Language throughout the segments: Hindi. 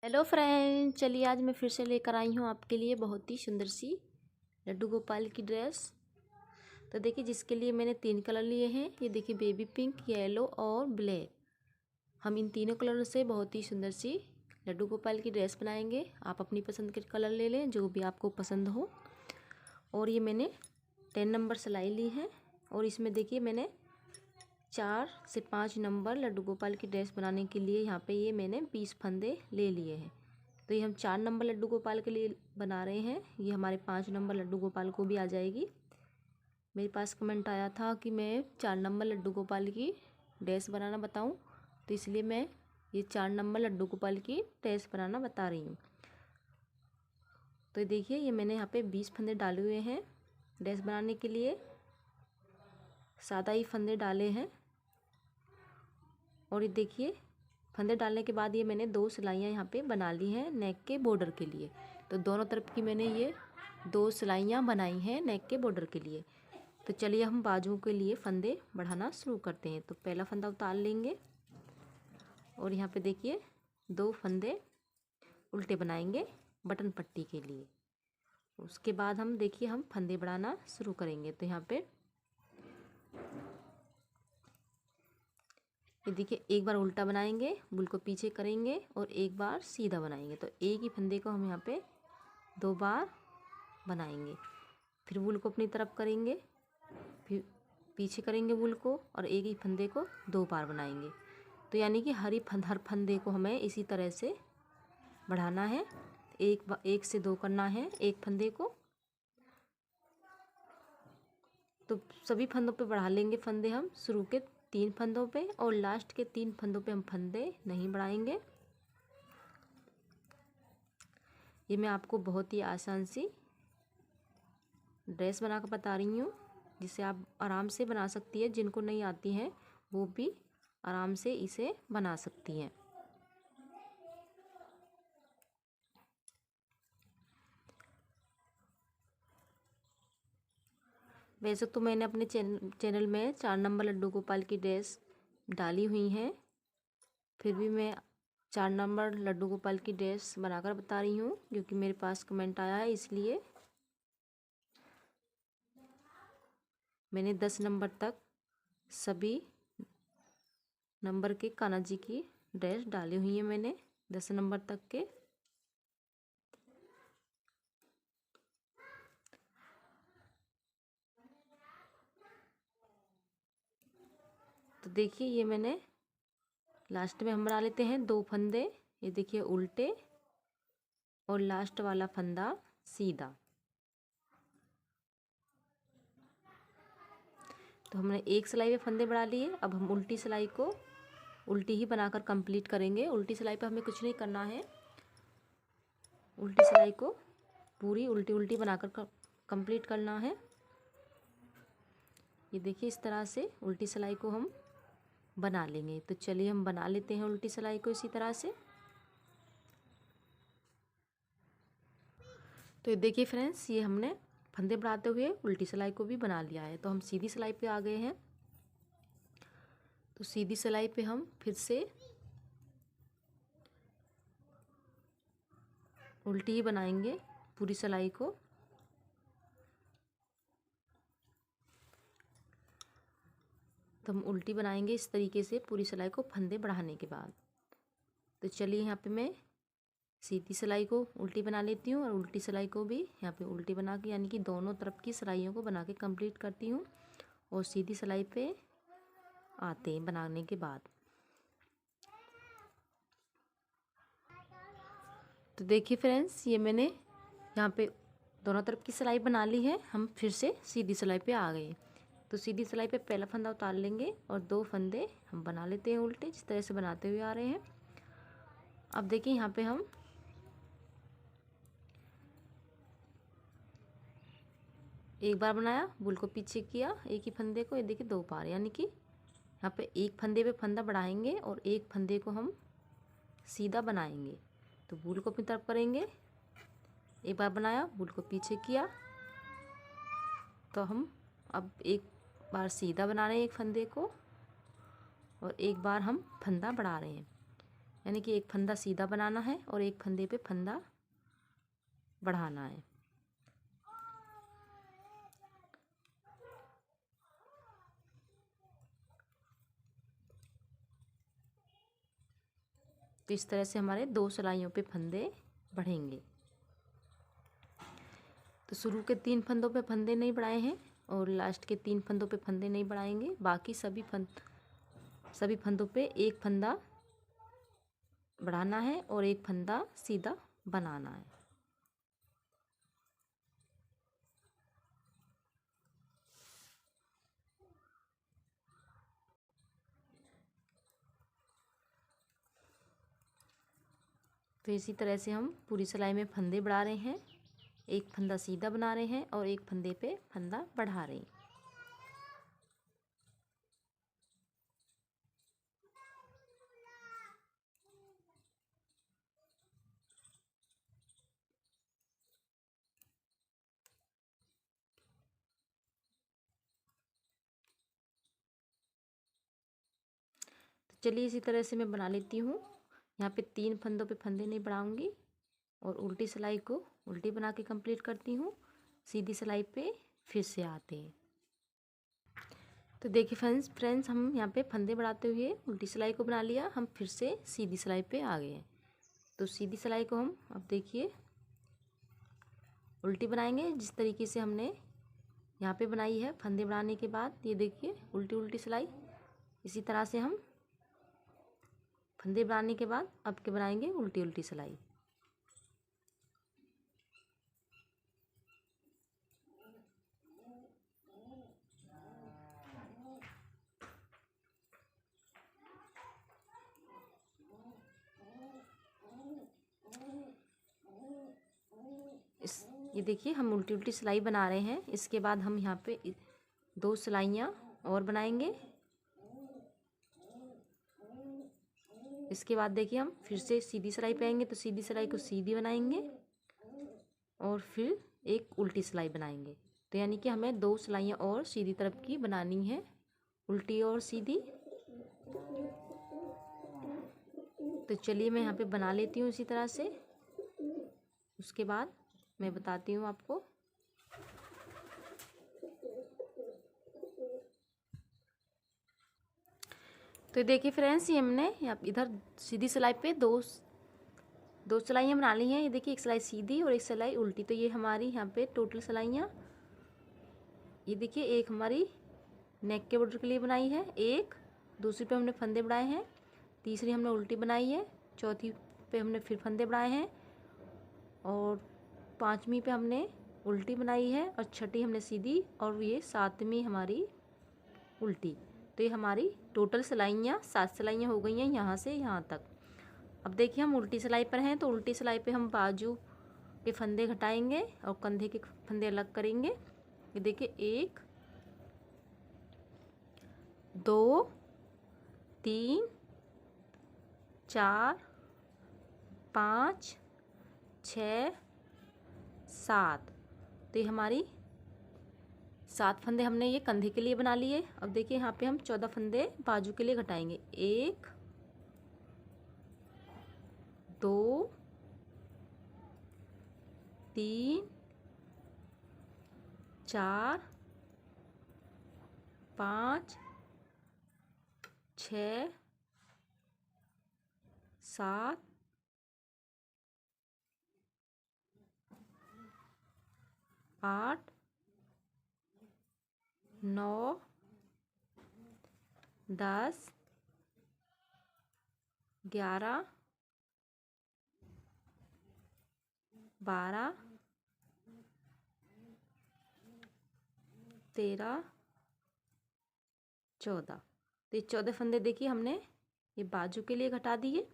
हेलो फ्रेंड, चलिए आज मैं फिर से लेकर आई हूँ आपके लिए बहुत ही सुंदर सी लड्डू गोपाल की ड्रेस। तो देखिए, जिसके लिए मैंने 3 कलर लिए हैं। ये देखिए, बेबी पिंक, येलो और ब्लैक। हम इन तीनों कलर से बहुत ही सुंदर सी लड्डू गोपाल की ड्रेस बनाएंगे। आप अपनी पसंद के कलर ले लें, जो भी आपको पसंद हो। और ये मैंने 10 नंबर सिलाई ली है। और इसमें देखिए, मैंने 4 से 5 नंबर लड्डू गोपाल की ड्रेस बनाने के लिए यहाँ पे ये मैंने 20 फंदे ले लिए हैं। तो ये हम 4 नंबर लड्डू गोपाल के लिए बना रहे हैं। ये हमारे 5 नंबर लड्डू गोपाल को भी आ जाएगी। मेरे पास कमेंट आया था कि मैं 4 नंबर लड्डू गोपाल की ड्रेस बनाना बताऊं, तो इसलिए मैं ये 4 नंबर लड्डू गोपाल की ड्रेस बनाना बता रही हूँ। तो देखिए, ये मैंने यहाँ पे 20 फंदे डाले हुए हैं। ड्रेस बनाने के लिए सादा ही फंदे डाले हैं। और ये देखिए, फंदे डालने के बाद ये मैंने 2 सिलाइयाँ यहाँ पे बना ली हैं नेक के बॉर्डर के लिए। तो दोनों तरफ की मैंने ये 2 सिलाइयाँ बनाई हैं नेक के बॉर्डर के लिए। तो चलिए हम बाजुओं के लिए फंदे बढ़ाना शुरू करते हैं। तो पहला फंदा उतार लेंगे और यहाँ पे देखिए 2 फंदे उल्टे बनाएंगे बटन पट्टी के लिए। उसके बाद हम देखिए हम फंदे बढ़ाना शुरू करेंगे। तो यहाँ पे ये देखिए, एक बार उल्टा बनाएंगे, बुल को पीछे करेंगे और एक बार सीधा बनाएंगे। तो एक ही फंदे को हम यहाँ पे 2 बार बनाएंगे। फिर बुल को अपनी तरफ करेंगे, फिर पीछे करेंगे बुल को और एक ही फंदे को 2 बार बनाएंगे। तो यानी कि हर फंदे को हमें इसी तरह से बढ़ाना है। एक से 2 करना है एक फंदे को। तो सभी फंदों पे बढ़ा लेंगे फंदे हम। शुरू के 3 फंदों पे और लास्ट के 3 फंदों पे हम फंदे नहीं बढ़ाएंगे। ये मैं आपको बहुत ही आसान सी ड्रेस बना कर बता रही हूँ, जिसे आप आराम से बना सकती है। जिनको नहीं आती है वो भी आराम से इसे बना सकती हैं। वैसे तो मैंने अपने चैनल में 4 नंबर लड्डू गोपाल की ड्रेस डाली हुई हैं, फिर भी मैं 4 नंबर लड्डू गोपाल की ड्रेस बनाकर बता रही हूँ, क्योंकि मेरे पास कमेंट आया है। इसलिए मैंने 10 नंबर तक सभी नंबर के कान्हा जी की ड्रेस डाली हुई है। मैंने 10 नंबर तक के। तो देखिए, ये मैंने लास्ट में हम बना लेते हैं 2 फंदे। ये देखिए उल्टे और लास्ट वाला फंदा सीधा। तो हमने एक सिलाई पे फंदे बढ़ा लिए। अब हम उल्टी सिलाई को उल्टी ही बनाकर कंप्लीट करेंगे। उल्टी सिलाई पे हमें कुछ नहीं करना है। उल्टी सिलाई को पूरी उल्टी उल्टी बनाकर कंप्लीट करना है। ये देखिए, इस तरह से उल्टी सिलाई को हम बना लेंगे। तो चलिए हम बना लेते हैं उल्टी सिलाई को इसी तरह से। तो ये देखिए फ्रेंड्स, ये हमने फंदे बढ़ाते हुए उल्टी सिलाई को भी बना लिया है। तो हम सीधी सिलाई पे आ गए हैं। तो सीधी सिलाई पे हम फिर से उल्टी ही बनाएंगे पूरी सिलाई को। तो हम उल्टी बनाएंगे इस तरीके से पूरी सिलाई को फंदे बढ़ाने के बाद। तो चलिए, यहाँ पे मैं सीधी सिलाई को उल्टी बना लेती हूँ और उल्टी सिलाई को भी यहाँ पे उल्टी बना के, यानी कि दोनों तरफ की सिलाइयों को बना के कंप्लीट करती हूँ। और सीधी सिलाई पे आते हैं बनाने के बाद। तो देखिए फ्रेंड्स, ये मैंने यहाँ पे दोनों तरफ की सिलाई बना ली है। हम फिर से सीधी सिलाई पे आ गए। तो सीधी सिलाई पे पहला फंदा उतार लेंगे और 2 फंदे हम बना लेते हैं उल्टे, जिस तरह से बनाते हुए आ रहे हैं। अब देखिए, यहाँ पे हम एक बार बनाया, बुल को पीछे किया एक ही फंदे को। ये देखिए 2 बार, यानी कि यहाँ पे एक फंदे पे फंदा बढ़ाएंगे और एक फंदे को हम सीधा बनाएंगे। तो बुल को अपनी तरफ करेंगे, एक बार बनाया, बुल को पीछे किया। तो हम अब एक बार सीधा बना रहे हैं एक फंदे को और एक बार हम फंदा बढ़ा रहे हैं। यानी कि एक फंदा सीधा बनाना है और एक फंदे पे फंदा बढ़ाना है। तो इस तरह से हमारे 2 सिलाइयों पे फंदे बढ़ेंगे। तो शुरू के 3 फंदों पे फंदे नहीं बढ़ाए हैं और लास्ट के 3 फंदों पे फंदे नहीं बढ़ाएंगे। बाकी सभी फंदों पे एक फंदा बढ़ाना है और एक फंदा सीधा बनाना है। तो इसी तरह से हम पूरी सिलाई में फंदे बढ़ा रहे हैं। एक फंदा सीधा बना रहे हैं और एक फंदे पे फंदा बढ़ा रहे हैं। तो चलिए इसी तरह से मैं बना लेती हूँ। यहाँ पे 3 फंदों पे फंदे नहीं बढ़ाऊंगी और उल्टी सिलाई को उल्टी बना के कंप्लीट करती हूँ। सीधी सिलाई पे फिर से आते हैं। तो देखिए फ्रेंड्स हम यहाँ पे फंदे बढ़ाते हुए उल्टी सिलाई को बना लिया, हम फिर से सीधी सिलाई पे आ गए हैं। तो सीधी सिलाई को हम अब देखिए उल्टी बनाएंगे जिस तरीके से हमने यहाँ पे बनाई है फंदे बढ़ाने के बाद। ये देखिए उल्टी उल्टी सिलाई, इसी तरह से हम फंदे बढ़ाने के बाद अब के बनाएंगे उल्टी उल्टी सिलाई। ये देखिए हम उल्टी उल्टी सिलाई बना रहे हैं। इसके बाद हम यहाँ पे 2 सिलाइयाँ और बनाएंगे। इसके बाद देखिए हम फिर से सीधी सिलाई पे आएंगे तो सीधी सिलाई को सीधी बनाएंगे और फिर एक उल्टी सिलाई बनाएंगे। तो यानी कि हमें 2 सिलाइयाँ और सीधी तरफ की बनानी है, उल्टी और सीधी। तो चलिए मैं यहाँ पे बना लेती हूँ इसी तरह से, उसके बाद मैं बताती हूँ आपको। तो देखिए फ्रेंड्स ये हमने इधर सीधी सिलाई पे दो सिलाइयाँ बना ली हैं। ये देखिए एक सिलाई सीधी और एक सिलाई उल्टी। तो ये हमारी यहाँ पे टोटल सिलाइयाँ, ये देखिए एक हमारी नेक के बॉर्डर के लिए बनाई है, एक दूसरी पे हमने फंदे बढ़ाए हैं, तीसरी हमने उल्टी बनाई है, चौथी पे हमने फिर फंदे बढ़ाए हैं और पांचवी पे हमने उल्टी बनाई है और छठी हमने सीधी और ये 7वीं हमारी उल्टी। तो ये हमारी टोटल सिलाइयाँ 7 सिलाइयाँ हो गई हैं यहाँ से यहाँ तक। अब देखिए हम उल्टी सिलाई पर हैं तो उल्टी सिलाई पे हम बाजू के फंदे घटाएंगे और कंधे के फंदे अलग करेंगे। ये देखिए 1 2 3 4 5 6 7। तो ये हमारी 7 फंदे हमने ये कंधे के लिए बना लिए। अब देखिए यहाँ पे हम 14 फंदे बाजू के लिए घटाएंगे। 1 2 3 4 5 6 7 8 9 10 11 12 13 14। तो ये 14 फंदे देखिए हमने ये बाजू के लिए घटा दिए।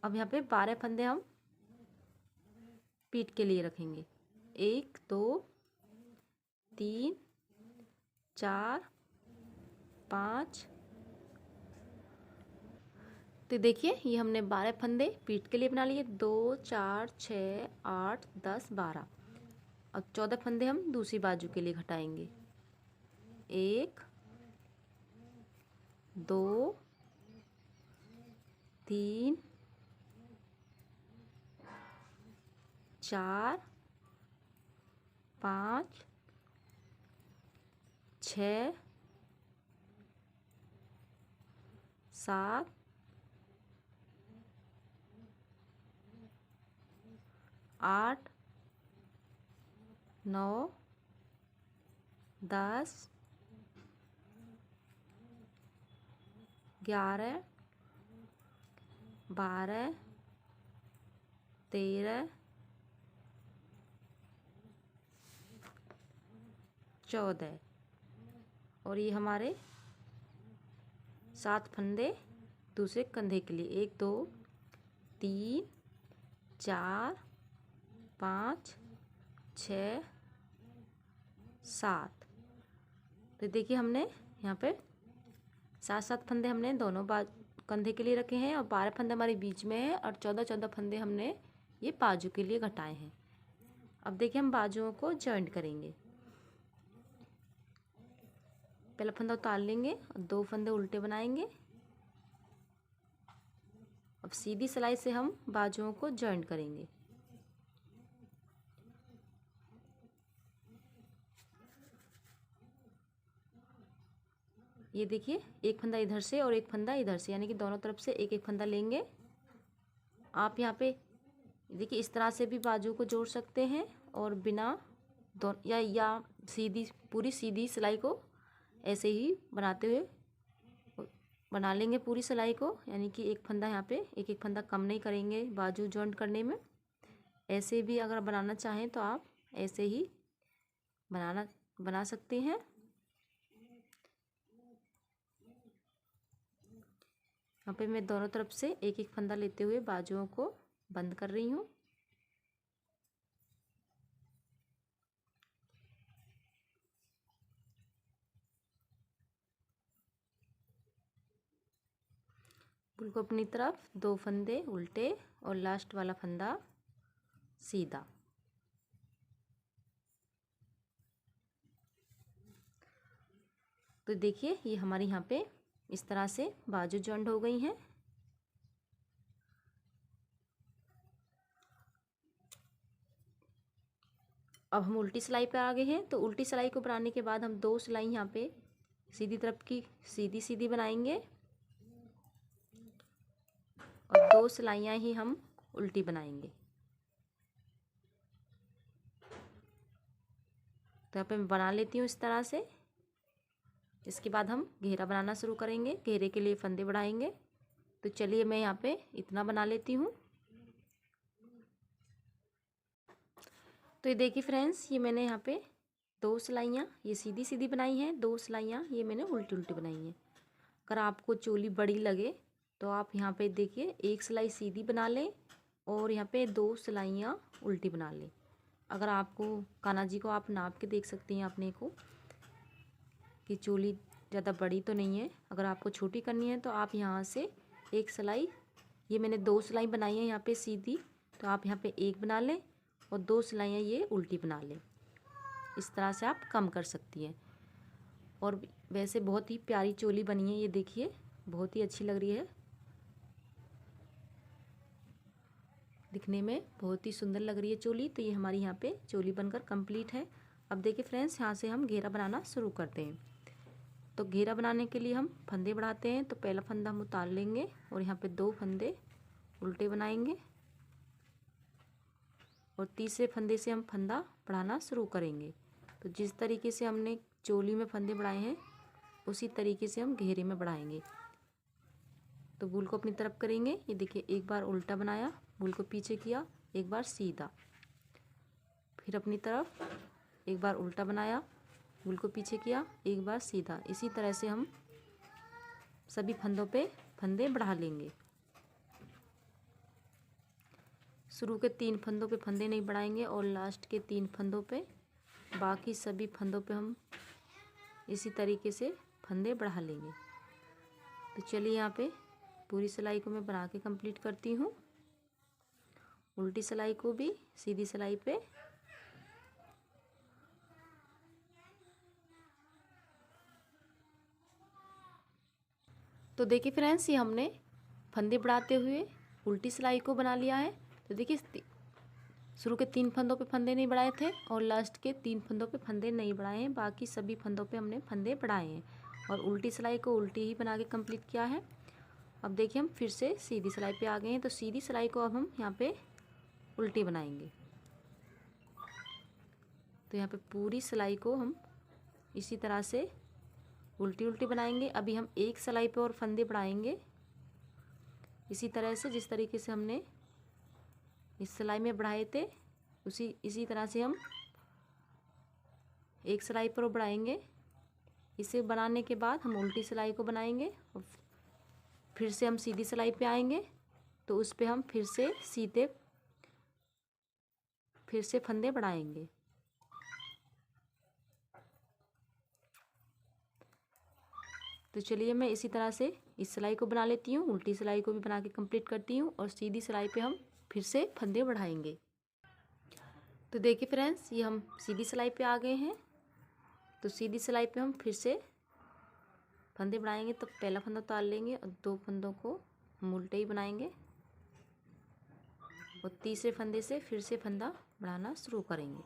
अब यहाँ पे 12 फंदे हम पीठ के लिए रखेंगे। 1 2 3 4 5। तो देखिए ये हमने 12 फंदे पीठ के लिए बना लिए। 2 4 6 8 10 12। अब 14 फंदे हम दूसरी बाजू के लिए घटाएंगे। 1 2 3 4 5 6 7 8 9 10 11 12 13 14 और ये हमारे 7 फंदे दूसरे कंधे के लिए 1 2 3 4 5 6 7। तो देखिए हमने यहाँ पे 7 फंदे हमने दोनों कंधे के लिए रखे हैं और 12 फंदे हमारे बीच में है और 14 फंदे हमने ये बाजू के लिए घटाए हैं। अब देखिए हम बाजुओं को जॉइंट करेंगे। पहला फंदा उतार लेंगे और 2 फंदे उल्टे बनाएंगे। अब सीधी सिलाई से हम बाजुओं को जॉइंट करेंगे। ये देखिए एक फंदा इधर से और एक फंदा इधर से, यानी कि दोनों तरफ से एक एक फंदा लेंगे। आप यहाँ पे देखिए इस तरह से भी बाजू को जोड़ सकते हैं और बिना या सीधी पूरी सीधी सिलाई को ऐसे ही बनाते हुए बना लेंगे पूरी सिलाई को, यानी कि एक फंदा यहाँ पे एक एक फंदा कम नहीं करेंगे बाजू जॉइंट करने में। ऐसे भी अगर बनाना चाहें तो आप ऐसे ही बना सकते हैं। यहाँ पे मैं दोनों तरफ से एक एक फंदा लेते हुए बाजुओं को बंद कर रही हूँ। फूल को अपनी तरफ 2 फंदे उल्टे और लास्ट वाला फंदा सीधा। तो देखिए ये हमारी यहाँ पे इस तरह से बाजू जॉइंट हो गई हैं। अब हम उल्टी सिलाई पे आ गए हैं। तो उल्टी सिलाई को बनाने के बाद हम 2 सिलाई यहाँ पे सीधी तरफ की सीधी सीधी बनाएंगे और 2 सिलाइयाँ ही हम उल्टी बनाएंगे। तो यहाँ पे मैं बना लेती हूँ इस तरह से। इसके बाद हम घेरा बनाना शुरू करेंगे। घेरे के लिए फंदे बढ़ाएंगे। तो चलिए मैं यहाँ पे इतना बना लेती हूँ। तो ये देखिए फ्रेंड्स, ये मैंने यहाँ पे 2 सिलाइयाँ ये सीधी सीधी बनाई हैं, 2 सिलाइयाँ ये मैंने उल्टी उल्टी बनाई हैं। अगर आपको चोली बड़ी लगे तो आप यहाँ पे देखिए 1 सिलाई सीधी बना लें और यहाँ पे 2 सिलाइयाँ उल्टी बना लें। अगर आपको कान्हा जी को आप नाप के देख सकती हैं अपने को कि चोली ज़्यादा बड़ी तो नहीं है। अगर आपको छोटी करनी है तो आप यहाँ से 1 सिलाई, ये मैंने 2 सिलाई बनाई है यहाँ पे सीधी, तो आप यहाँ पे 1 बना लें और 2 सिलाइयाँ ये उल्टी बना लें। इस तरह से आप कम कर सकती हैं। और वैसे बहुत ही प्यारी चोली बनी है, ये देखिए बहुत ही अच्छी लग रही है, दिखने में बहुत ही सुंदर लग रही है चोली। तो ये हमारी यहाँ पे चोली बनकर कंप्लीट है। अब देखिए फ्रेंड्स, यहाँ से हम घेरा बनाना शुरू करते हैं। तो घेरा बनाने के लिए हम फंदे बढ़ाते हैं। तो पहला फंदा हम उतार लेंगे और यहाँ पे 2 फंदे उल्टे बनाएंगे और तीसरे फंदे से हम फंदा बढ़ाना शुरू करेंगे। तो जिस तरीके से हमने चोली में फंदे बढ़ाए हैं उसी तरीके से हम घेरे में बढ़ाएंगे। तो बूल को अपनी तरफ करेंगे। ये देखिए एक बार उल्टा बनाया, बूल को पीछे किया, एक बार सीधा, फिर अपनी तरफ एक बार उल्टा बनाया, बूल को पीछे किया, एक बार सीधा। इसी तरह से हम सभी फंदों पे फंदे बढ़ा लेंगे। शुरू के 3 फंदों पे फंदे नहीं बढ़ाएंगे और लास्ट के 3 फंदों पे, बाकी सभी फंदों पे हम इसी तरीके से फंदे बढ़ा लेंगे। तो चलिए यहाँ पे पूरी सिलाई को मैं बना के कंप्लीट करती हूँ। उल्टी सिलाई को भी सीधी सिलाई पे तो देखिए फ्रेंड्स, ये हमने फंदे बढ़ाते हुए उल्टी सिलाई को बना लिया है। तो देखिए शुरू के 3 फंदों पे फंदे नहीं बढ़ाए थे और लास्ट के 3 फंदों पे फंदे नहीं बढ़ाए हैं, बाकी सभी फंदों पे हमने फंदे बढ़ाए हैं और उल्टी सिलाई को उल्टी ही बना के कंप्लीट किया है। अब देखिए हम फिर से सीधी सिलाई पे आ गए हैं। तो सीधी सिलाई को अब हम यहाँ पे उल्टी बनाएंगे। तो यहाँ पे पूरी सिलाई को हम इसी तरह से उल्टी उल्टी बनाएंगे। अभी हम एक सिलाई पे और फंदे बढ़ाएंगे इसी तरह से, जिस तरीके से हमने इस सिलाई में बढ़ाए थे इसी तरह से हम एक सिलाई पर बढ़ाएंगे। इसे बनाने के बाद हम उल्टी सिलाई को बनाएंगे और फिर से हम सीधी सिलाई पे आएंगे। तो उस पे हम फिर से फंदे बढ़ाएंगे। तो चलिए मैं इसी तरह से इस सिलाई को बना लेती हूँ, उल्टी सिलाई को भी बना के कंप्लीट करती हूँ और सीधी सिलाई पे हम फिर से फंदे बढ़ाएंगे। तो देखिए फ्रेंड्स, ये हम सीधी सिलाई पे आ गए हैं। तो सीधी सिलाई पे हम फिर से फंदे बढ़ाएंगे। तो पहला फंदा उतार लेंगे और 2 फंदों को हम उल्टे ही बनाएंगे और तीसरे फंदे से फिर से फंदा बढ़ाना शुरू करेंगे।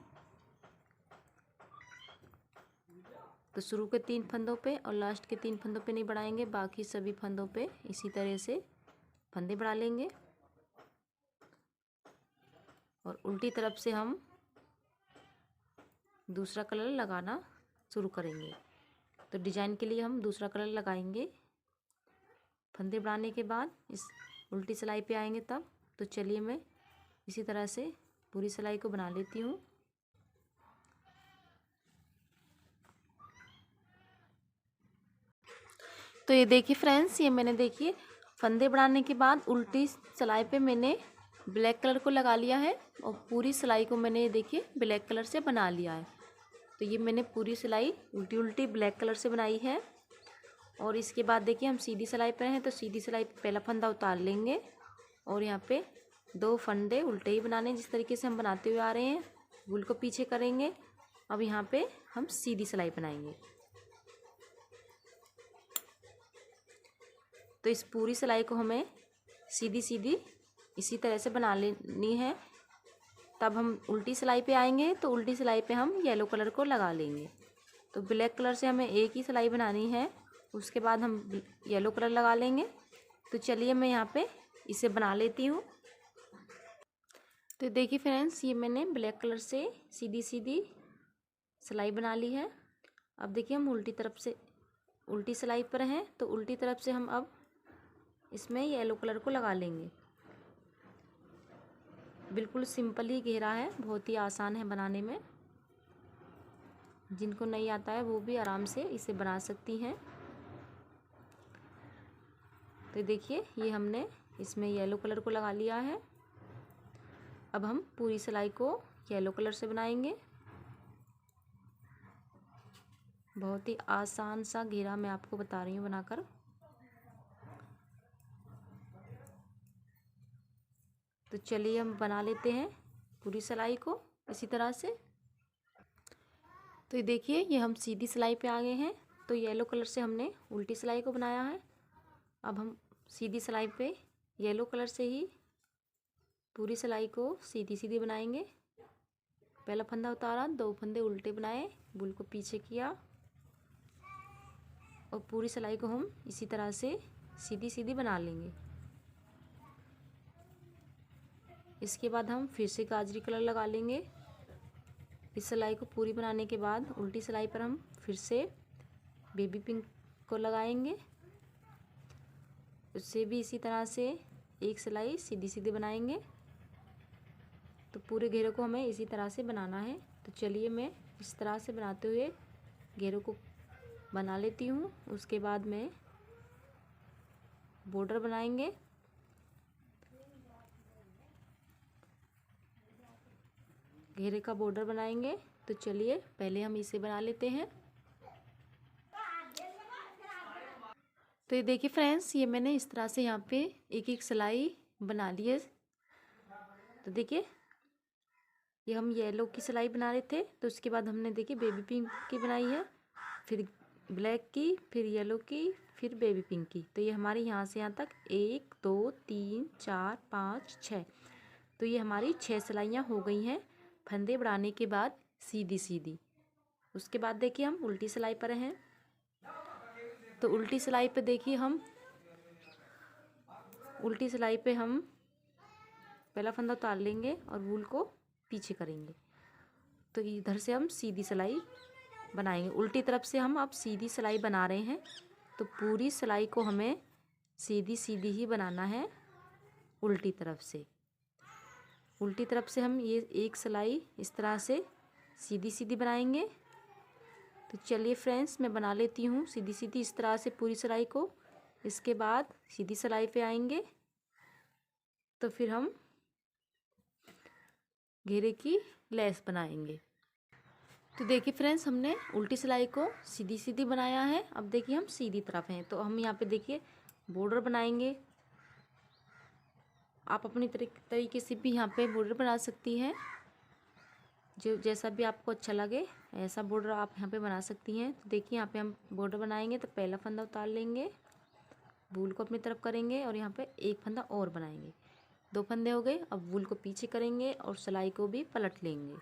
तो शुरू के 3 फंदों पे और लास्ट के 3 फंदों पे नहीं बढ़ाएंगे, बाकी सभी फंदों पे इसी तरह से फंदे बढ़ा लेंगे और उल्टी तरफ से हम दूसरा कलर लगाना शुरू करेंगे। तो डिजाइन के लिए हम दूसरा कलर लगाएंगे फंदे बढ़ाने के बाद इस उल्टी सिलाई पे आएंगे तब। तो चलिए मैं इसी तरह से पूरी सिलाई को बना लेती हूँ। तो ये देखिए फ्रेंड्स, ये मैंने देखिए फंदे बढ़ाने के बाद उल्टी सिलाई पे मैंने ब्लैक कलर को लगा लिया है और पूरी सिलाई को मैंने देखिए ब्लैक कलर से बना लिया है। तो ये मैंने पूरी सिलाई उल्टी उल्टी ब्लैक कलर से बनाई है। और इसके बाद देखिए हम सीधी सिलाई पर हैं। तो सीधी सिलाई पे पहला फंदा उतार लेंगे और यहाँ पे 2 फंदे उल्टे ही बनाने, जिस तरीके से हम बनाते हुए आ रहे हैं। भूल को पीछे करेंगे। अब यहाँ पे हम सीधी सिलाई बनाएंगे। तो इस पूरी सिलाई को हमें सीधी सीधी इसी तरह से बना लेनी है। तब हम उल्टी सिलाई पे आएंगे तो उल्टी सिलाई पे हम येलो कलर को लगा लेंगे। तो ब्लैक कलर से हमें एक ही सिलाई बनानी है, उसके बाद हम येलो कलर लगा लेंगे। तो चलिए मैं यहाँ पे इसे बना लेती हूँ। तो देखिए फ्रेंड्स, ये मैंने ब्लैक कलर से सीधी सीधी सिलाई बना ली है। अब देखिए हम उल्टी सिलाई पर हैं। तो उल्टी तरफ से हम अब इसमें येलो कलर को लगा लेंगे। बिल्कुल सिंपल ही घेरा है, बहुत ही आसान है बनाने में। जिनको नहीं आता है वो भी आराम से इसे बना सकती हैं। तो देखिए ये हमने इसमें येलो कलर को लगा लिया है। अब हम पूरी सिलाई को येलो कलर से बनाएंगे। बहुत ही आसान सा घेरा मैं आपको बता रही हूँ बनाकर। तो चलिए हम बना लेते हैं पूरी सिलाई को इसी तरह से। तो ये देखिए ये हम सीधी सिलाई पे आ गए हैं। तो येलो कलर से हमने उल्टी सिलाई को बनाया है। अब हम सीधी सिलाई पे येलो कलर से ही पूरी सिलाई को सीधी सीधी बनाएंगे। पहला फंदा उतारा, 2 फंदे उल्टे बनाए, बुल को पीछे किया और पूरी सिलाई को हम इसी तरह से सीधी सीधी बना लेंगे। इसके बाद हम फिर से गाजरी कलर लगा लेंगे। इस सिलाई को पूरी बनाने के बाद उल्टी सिलाई पर हम फिर से बेबी पिंक को लगाएंगे। उससे भी इसी तरह से एक सिलाई सीधी सीधी बनाएंगे। तो पूरे घेरे को हमें इसी तरह से बनाना है। तो चलिए मैं इस तरह से बनाते हुए घेरों को बना लेती हूँ। उसके बाद में बॉर्डर बनाएंगे। घेरे का बॉर्डर बनाएंगे। तो चलिए पहले हम इसे बना लेते हैं। तो ये देखिए फ्रेंड्स, ये मैंने इस तरह से यहाँ पे एक एक सिलाई बना ली है। तो देखिए ये हम येलो की सिलाई बना रहे थे, तो उसके बाद हमने देखिए बेबी पिंक की बनाई है, फिर ब्लैक की, फिर येलो की, फिर बेबी पिंक की। तो ये हमारी यहाँ से यहाँ तक 1 2 3 4 5 6, तो ये हमारी 6 सिलाइयाँ हो गई हैं फंदे बढ़ाने के बाद सीधी सीधी। उसके बाद देखिए हम उल्टी सिलाई पर हैं। तो उल्टी सिलाई पे देखिए हम उल्टी सिलाई पे हम पहला फंदा उतार लेंगे और वूल को पीछे करेंगे। तो इधर से हम सीधी सिलाई बनाएंगे। उल्टी तरफ से हम अब सीधी सिलाई बना रहे हैं। तो पूरी सिलाई को हमें सीधी सीधी ही बनाना है उल्टी तरफ से। उल्टी तरफ से हम ये एक सिलाई इस तरह से सीधी सीधी बनाएंगे। तो चलिए फ्रेंड्स, मैं बना लेती हूँ सीधी सीधी इस तरह से पूरी सिलाई को। इसके बाद सीधी सिलाई पे आएंगे तो फिर हम घेरे की लेस बनाएंगे। तो देखिए फ्रेंड्स, हमने उल्टी सिलाई को सीधी सीधी बनाया है। अब देखिए हम सीधी तरफ हैं, तो हम यहाँ पे देखिए बॉर्डर बनाएंगे। आप अपनी तरीके से भी यहाँ पे बॉर्डर बना सकती हैं, जो जैसा भी आपको अच्छा लगे ऐसा बॉर्डर आप यहाँ पे बना सकती हैं। तो देखिए यहाँ पे हम बॉर्डर बनाएंगे। तो पहला फंदा उतार लेंगे, वूल को अपनी तरफ करेंगे और यहाँ पे एक फंदा और बनाएंगे। 2 फंदे हो गए। अब वूल को पीछे करेंगे और सिलाई को भी पलट लेंगे,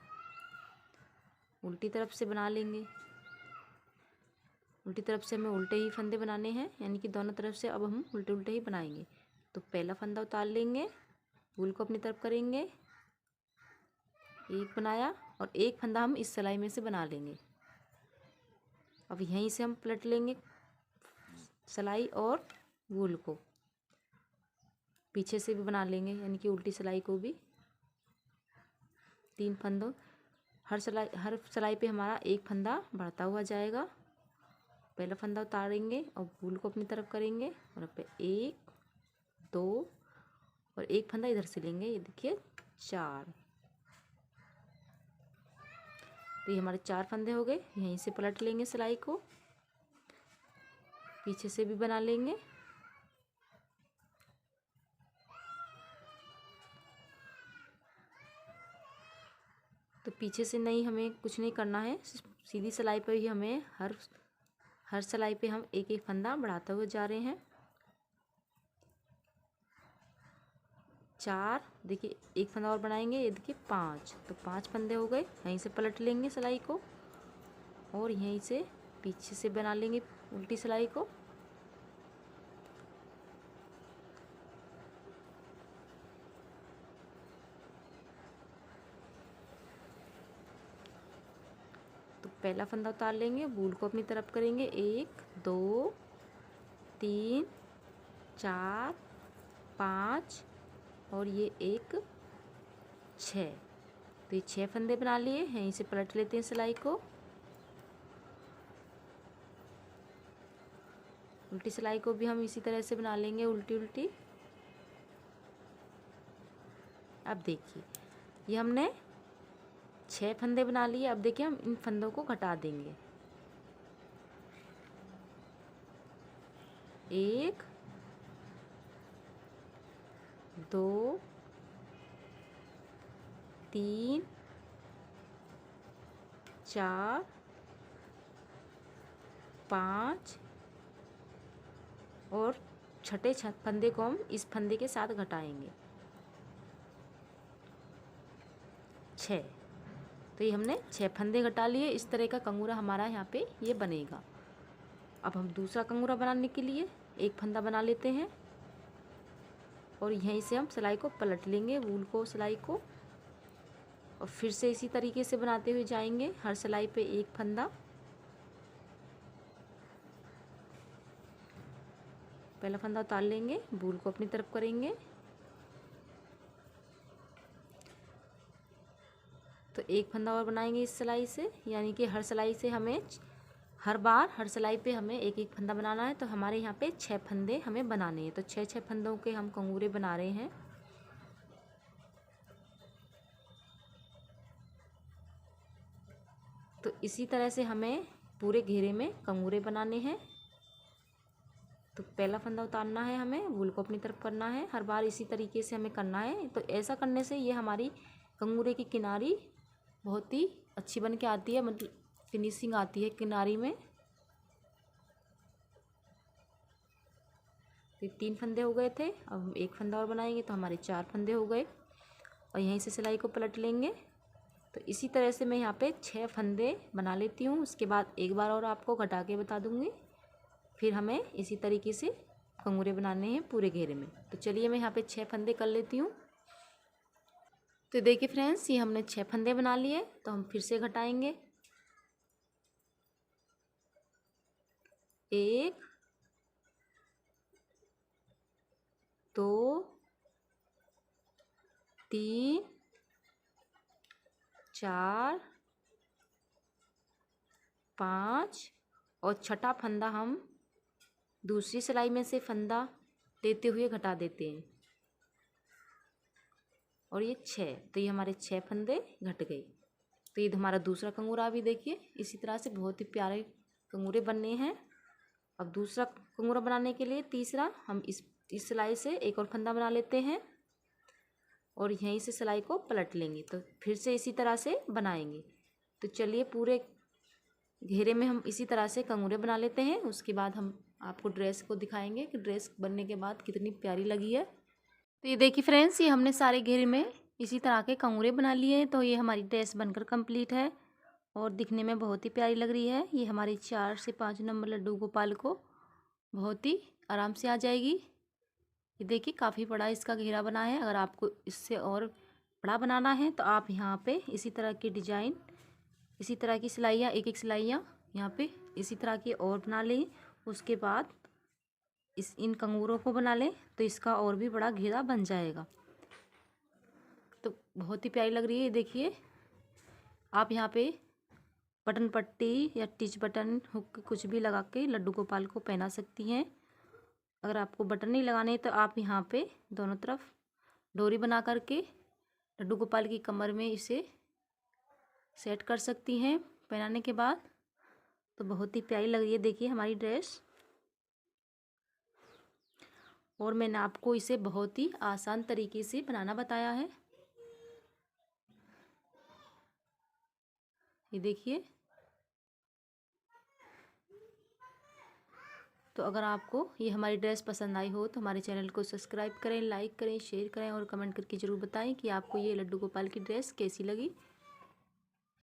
उल्टी तरफ से बना लेंगे। उल्टी तरफ से हमें उल्टे ही फंदे बनाने हैं, यानी कि दोनों तरफ से अब हम उल्टे उल्टे ही बनाएंगे। तो पहला फंदा उतार लेंगे, वूल को अपनी तरफ करेंगे, एक बनाया और एक फंदा हम इस सिलाई में से बना लेंगे। अब यहीं से हम पलट लेंगे सिलाई और वूल को, पीछे से भी बना लेंगे, यानी कि उल्टी सिलाई को भी। 3 फंदों, हर सिलाई पे हमारा एक फंदा बढ़ता हुआ जाएगा। पहला फंदा उतारेंगे और वूल को अपनी तरफ करेंगे और अब 1 2 और एक फंदा इधर से लेंगे। ये देखिए 4। तो ये हमारे 4 फंदे हो गए। यहीं से पलट लेंगे सिलाई को, पीछे से भी बना लेंगे। तो पीछे से नहीं, हमें कुछ नहीं करना है, सीधी सिलाई पर ही हमें हर सिलाई पे हम एक एक फंदा बढ़ाते हुए जा रहे हैं। 4, देखिए एक फंदा और बनाएंगे। ये देखिए 5, तो 5 फंदे हो गए। यहीं से पलट लेंगे सिलाई को और यहीं से पीछे से बना लेंगे उल्टी सिलाई को। तो पहला फंदा उतार लेंगे, वूल को अपनी तरफ करेंगे। 1 2 3 4 5 और ये एक 6। तो ये 6 फंदे बना लिए। यहीं से पलट लेते हैं सिलाई को, उल्टी सिलाई को भी हम इसी तरह से बना लेंगे, उल्टी उल्टी। अब देखिए ये हमने 6 फंदे बना लिए। अब देखिए हम इन फंदों को घटा देंगे। 1 2 3 4 5 और छठे फंदे को हम इस फंदे के साथ घटाएंगे, 6। तो ये हमने 6 फंदे घटा लिए। इस तरह का कंगूरा हमारा यहाँ पे ये बनेगा। अब हम दूसरा कंगूरा बनाने के लिए एक फंदा बना लेते हैं और यहीं से हम सिलाई को पलट लेंगे, वूल को सिलाई को, और फिर से इसी तरीके से बनाते हुए जाएंगे। हर सिलाई पे एक फंदा, पहला फंदा उतार लेंगे, वूल को अपनी तरफ करेंगे। तो एक फंदा और बनाएंगे इस सिलाई से, यानी कि हर सिलाई से हमें हर सिलाई पे हमें एक एक फंदा बनाना है। तो हमारे यहाँ पे 6 फंदे हमें बनाने हैं। तो 6 फंदों के हम कंगूरे बना रहे हैं। तो इसी तरह से हमें पूरे घेरे में कंगूरे बनाने हैं। तो पहला फंदा उतारना है हमें, वूल को अपनी तरफ करना है। हर बार इसी तरीके से हमें करना है। तो ऐसा करने से ये हमारी कंगूरे की किनारी बहुत ही अच्छी बन के आती है, मतलब फिनिशिंग आती है किनारी में। तो 3 फंदे हो गए थे। अब हम एक फंदा और बनाएंगे तो हमारे 4 फंदे हो गए और यहीं से सिलाई को पलट लेंगे। तो इसी तरह से मैं यहाँ पे 6 फंदे बना लेती हूँ। उसके बाद एक बार और आपको घटा के बता दूँगी। फिर हमें इसी तरीके से कंगूरे बनाने हैं पूरे घेरे में। तो चलिए मैं यहाँ पे 6 फंदे कर लेती हूँ। तो देखिए फ्रेंड्स, ये हमने 6 फंदे बना लिए। तो हम फिर से घटाएंगे। 1 2 3 4 5 और छठा फंदा हम दूसरी सिलाई में से फंदा लेते हुए घटा देते हैं और ये 6। तो ये हमारे 6 फंदे घट गए। तो ये हमारा दूसरा कंगूरा भी देखिए इसी तरह से बहुत ही प्यारे कंगूरे बनने हैं। अब दूसरा कंगूरा बनाने के लिए तीसरा हम इस सिलाई से एक और फंदा बना लेते हैं और यहीं से सिलाई को पलट लेंगे। तो फिर से इसी तरह से बनाएंगे। तो चलिए पूरे घेरे में हम इसी तरह से कंगूरे बना लेते हैं। उसके बाद हम आपको ड्रेस को दिखाएंगे कि ड्रेस बनने के बाद कितनी प्यारी लगी है। तो ये देखिए फ्रेंड्स, ये हमने सारे घेरे में इसी तरह के कंगूरे बना लिए हैं। तो ये हमारी ड्रेस बनकर कंप्लीट है और दिखने में बहुत ही प्यारी लग रही है। ये हमारी 4 से 5 नंबर लड्डू गोपाल को बहुत ही आराम से आ जाएगी। ये देखिए काफ़ी बड़ा इसका घेरा बना है। अगर आपको इससे और बड़ा बनाना है तो आप यहाँ पे इसी तरह की डिजाइन, इसी तरह की सिलाइयाँ, एक एक सिलाइयाँ यहाँ पे इसी तरह की और बना लें। उसके बाद इन कंगूरों को बना लें तो इसका और भी बड़ा घेरा बन जाएगा। तो बहुत ही प्यारी लग रही है। देखिए आप यहाँ पे बटन पट्टी या टिच बटन, हुक कुछ भी लगा के लड्डू गोपाल को पहना सकती हैं। अगर आपको बटन नहीं लगाने तो आप यहाँ पे दोनों तरफ डोरी बना करके लड्डू गोपाल की कमर में इसे सेट कर सकती हैं पहनाने के बाद। तो बहुत ही प्यारी लग रही है देखिए हमारी ड्रेस। और मैंने आपको इसे बहुत ही आसान तरीके से बनाना बताया है। ये देखिए। तो अगर आपको ये हमारी ड्रेस पसंद आई हो तो हमारे चैनल को सब्सक्राइब करें, लाइक करें, शेयर करें और कमेंट करके ज़रूर बताएं कि आपको ये लड्डू गोपाल की ड्रेस कैसी लगी।